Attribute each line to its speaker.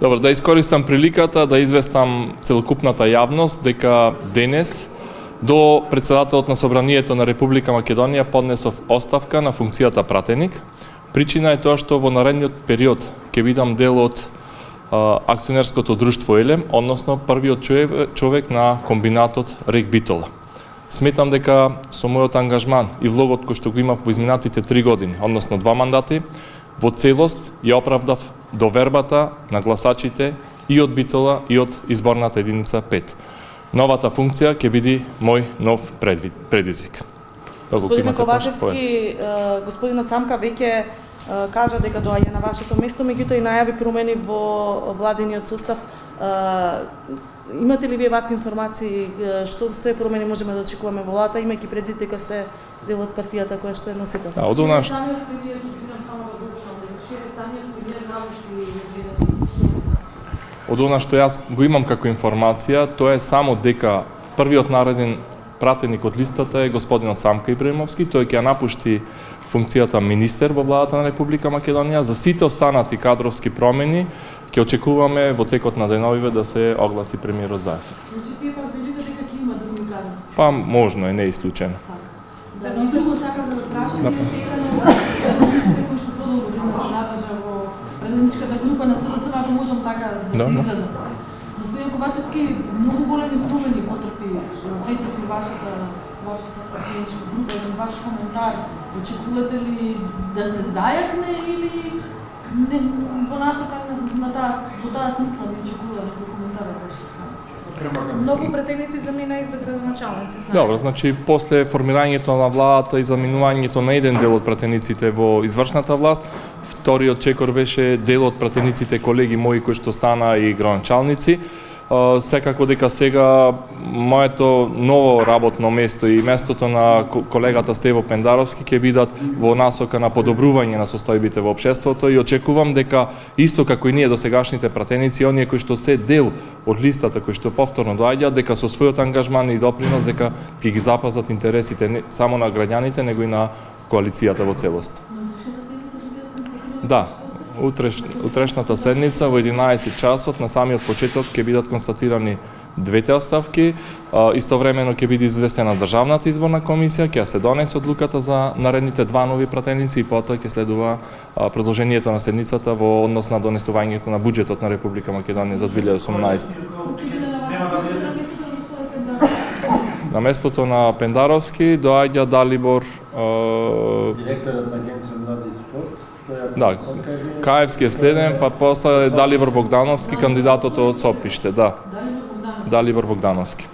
Speaker 1: Добро, да искористам приликата да известам целокупната јавност дека денес до председателот на Собранието на Република Македонија поднесов оставка на функцијата пратеник. Причина е тоа што во наредниот период ќе бидам дел од акционерското друштво Елем, односно првиот човек на комбинатот Рек Битола. Сметам дека со мојот ангажман и влогот кој што го имав во изминатите 3 години, односно 2 мандати, во целост ја оправдав довербата на гласачите и од Битола и од изборната единица 5. Новата функција ќе биде мој нов предизвик.
Speaker 2: Господине Ковачевски, господинот Самка веќе кажа дека доаѓа на вашето место, меѓутоа и најави промени во владиниот состав. Имате ли вие вакви информации што се промени можеме да очекуваме во владата, имајќи предвид дека сте дел од партијата која што е носител?
Speaker 1: Од она што јас го имам како информација, тоа е само дека првиот нареден пратеник од листата е господинот Самка Ибраимовски. Тој ќе напушти функцијата министер во владата на Република Македонија. За сите останати кадровски промени ќе очекуваме во текот на деновиве да се огласи премиерот Заев.
Speaker 3: Значи, пак велите дека ќе има други кадровски?
Speaker 1: Па можно е, не е исклучено.
Speaker 3: За друго сакам да ве прашам, вие кои што подолго време се задржа во председничката група на СДС, ако можам така да се изразам. Господин Ковачевски, многу големи промени потрпи вашата председничка група, еден ваш коментар. Очекувате ли да се зајакне или во насока на таа смисла не очекувате коментар од ваша страна?
Speaker 2: Многу пратеници замина и за градоначалници, знаете.
Speaker 1: Добро, значи после формирањето на владата и заминувањето на еден дел од пратениците во извршната власт, вториот чекор беше дел од пратениците колеги мои кои што стана и градоначалници. Секако дека сега моето ново работно место и местото на колегата Стево Пендаровски ќе бидат во насока на подобрување на состојбите во општеството и очекувам дека исто како и ние досегашните пратеници, оние кои што се дел од листата кои што повторно доаѓаат, дека со својот ангажман и допринос дека ќе ги запазат интересите не само на граѓаните, него и на коалицијата во целост. Да. Утрешната седница во 11 часот на самиот почеток ќе бидат констатирани двете оставки. Истовремено ќе биде известена Државната изборна комисија, ќе се донесе одлуката за наредните 2 нови пратеници и потоа ќе следува продолжението на седницата во однос на донесувањето на буџетот на Република Македонија за 2018. На местото на Пендаровски доаѓа Далибор,
Speaker 4: директорот на Агенција Млади и спорт.
Speaker 1: Да, Каевски е следен, па после Далибор Богдановски, кандидатот од Сопиште, да. Далибор Богдановски.